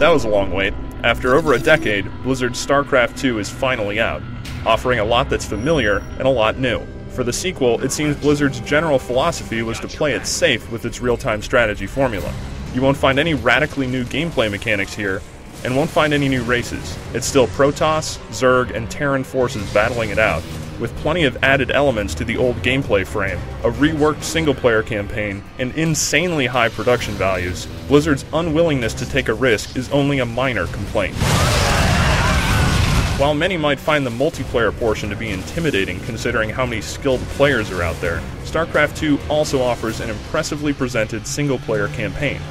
That was a long wait. After over a decade, Blizzard's Starcraft 2 is finally out, offering a lot that's familiar and a lot new. For the sequel, it seems Blizzard's general philosophy was to play it safe with its real-time strategy formula. You won't find any radically new gameplay mechanics here, and won't find any new races. It's still Protoss, Zerg, and Terran forces battling it out, with plenty of added elements to the old gameplay frame, a reworked single-player campaign, and insanely high production values. Blizzard's unwillingness to take a risk is only a minor complaint. While many might find the multiplayer portion to be intimidating considering how many skilled players are out there, StarCraft 2 also offers an impressively presented single-player campaign.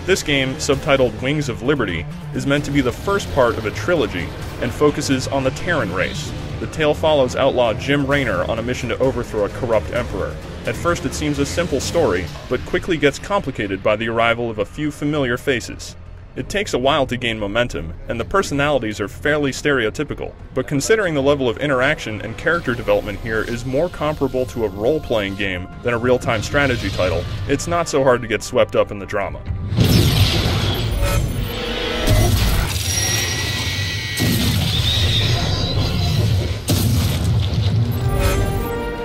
This game, subtitled Wings of Liberty, is meant to be the first part of a trilogy and focuses on the Terran race. The tale follows outlaw Jim Raynor on a mission to overthrow a corrupt emperor. At first it seems a simple story, but quickly gets complicated by the arrival of a few familiar faces. It takes a while to gain momentum, and the personalities are fairly stereotypical, but considering the level of interaction and character development here is more comparable to a role-playing game than a real-time strategy title, it's not so hard to get swept up in the drama.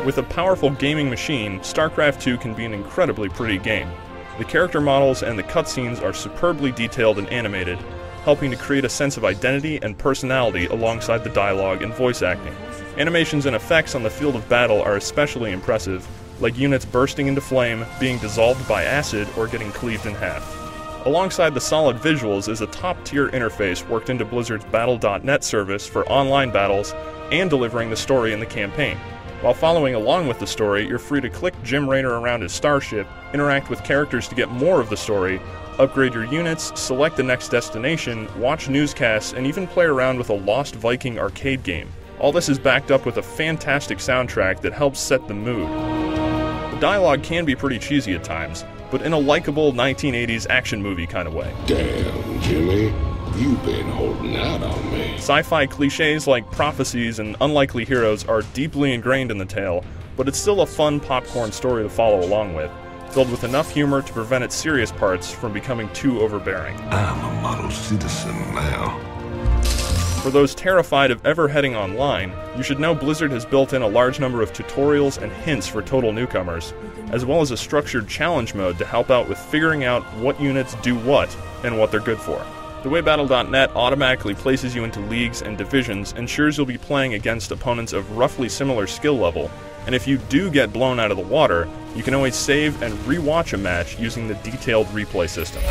With a powerful gaming machine, StarCraft 2 can be an incredibly pretty game. The character models and the cutscenes are superbly detailed and animated, helping to create a sense of identity and personality alongside the dialogue and voice acting. Animations and effects on the field of battle are especially impressive, like units bursting into flame, being dissolved by acid, or getting cleaved in half. Alongside the solid visuals is a top-tier interface worked into Blizzard's Battle.net service for online battles and delivering the story in the campaign. While following along with the story, you're free to click Jim Raynor around his starship, interact with characters to get more of the story, upgrade your units, select the next destination, watch newscasts, and even play around with a Lost Viking arcade game. All this is backed up with a fantastic soundtrack that helps set the mood. The dialogue can be pretty cheesy at times, but in a likable 1980s action movie kind of way. Damn, Jimmy. You've been holding out on me. Sci-fi cliches like prophecies and unlikely heroes are deeply ingrained in the tale, but it's still a fun popcorn story to follow along with, filled with enough humor to prevent its serious parts from becoming too overbearing. I'm a model citizen now. For those terrified of ever heading online, you should know Blizzard has built in a large number of tutorials and hints for total newcomers, as well as a structured challenge mode to help out with figuring out what units do what and what they're good for. The way Battle.net automatically places you into leagues and divisions ensures you'll be playing against opponents of roughly similar skill level, and if you do get blown out of the water, you can always save and re-watch a match using the detailed replay system.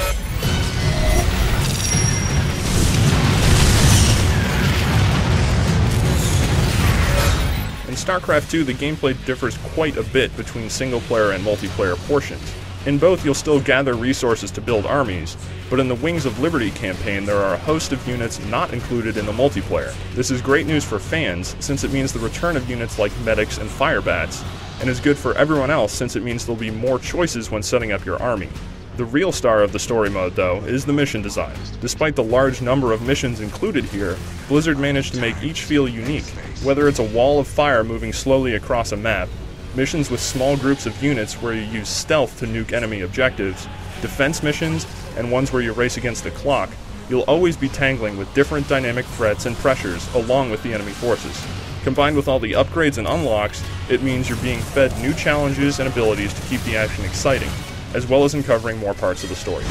In StarCraft 2, the gameplay differs quite a bit between single-player and multiplayer portions. In both, you'll still gather resources to build armies, but in the Wings of Liberty campaign, there are a host of units not included in the multiplayer. This is great news for fans, since it means the return of units like medics and firebats, and is good for everyone else since it means there'll be more choices when setting up your army. The real star of the story mode, though, is the mission design. Despite the large number of missions included here, Blizzard managed to make each feel unique. Whether it's a wall of fire moving slowly across a map, missions with small groups of units where you use stealth to nuke enemy objectives, defense missions, and ones where you race against the clock, you'll always be tangling with different dynamic threats and pressures along with the enemy forces. Combined with all the upgrades and unlocks, it means you're being fed new challenges and abilities to keep the action exciting, as well as uncovering more parts of the story.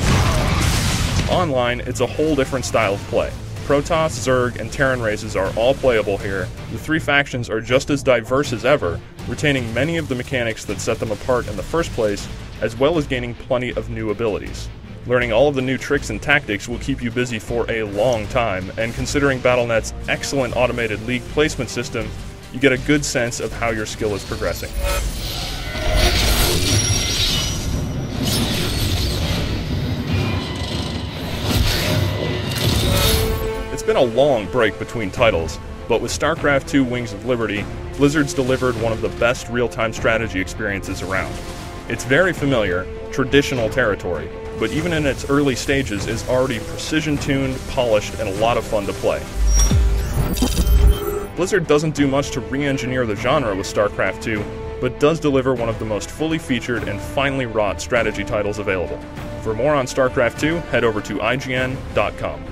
Online, it's a whole different style of play. Protoss, Zerg, and Terran races are all playable here. The three factions are just as diverse as ever, retaining many of the mechanics that set them apart in the first place, as well as gaining plenty of new abilities. Learning all of the new tricks and tactics will keep you busy for a long time, and considering Battle.net's excellent automated league placement system, you get a good sense of how your skill is progressing. It's been a long break between titles, but with StarCraft 2 Wings of Liberty, Blizzard's delivered one of the best real-time strategy experiences around. It's very familiar, traditional territory, but even in its early stages is already precision-tuned, polished, and a lot of fun to play. Blizzard doesn't do much to re-engineer the genre with StarCraft 2, but does deliver one of the most fully featured and finely wrought strategy titles available. For more on StarCraft 2, head over to IGN.com.